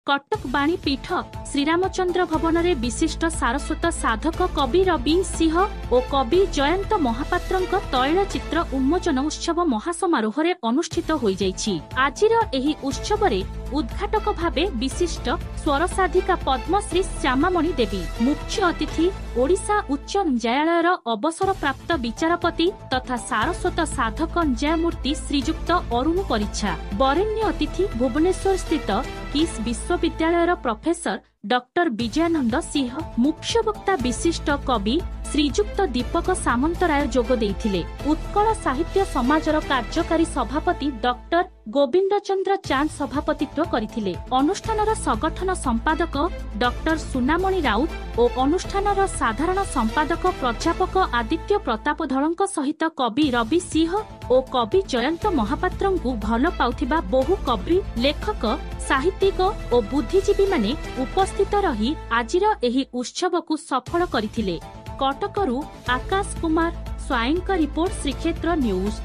कटक बाणी पीठ श्रीरामचंद्र भवन रे विशिष्ट सारस्वत साधक कवि रवि सिंह और कवि जयंत महापात्रଙ୍କ तैलचित्र उन्मोचन उत्सव महासमारोह रे अनुष्ठित होई जाइछि। आजिर एही उत्सव रे उद्घाटक भावे विशिष्ट स्वर साधिका पद्मश्री श्यामामणि देवी, मुख्य अतिथि ओडिशा उच्च न्यायालयर अवसर प्राप्त विचारपति तथा सारस्वत साधक न्यायमूर्ति श्रीजुक्त अरुण परिच्छा, वरेण्य अतिथि भुवनेश्वर स्थित किस विश्वविद्यालयर प्रोफेसर डॉक्टर विजयानंद सिंह, मुख्य वक्ता विशिष्ट कवि श्रीजुक्त दीपक सामंतराय जोग देइथिले। उत्कल साहित्य समाजर कार्यकारी सभापति डॉक्टर गोविंद चंद्र चांद सभापतित्व करिथिले। अनुष्ठानर संगठन संपादक डॉक्टर सुनामणि राउत और अनुष्ठानर साधारण संपादक प्राध्यापक आदित्य प्रताप धळଙ୍କ सहित कवि रवि सिंह और कवि जयंत महापात्रଙ୍କୁ भल पाउथिबा बहु कवि लेखक साहित्यिक और बुद्धिजीवी माने उपस्थित रही आजिर एही उत्सव को सफल करिथिले। कटकरू आकाश कुमार स्वाईंक रिपोर्ट, श्रीक्षेत्र न्यूज।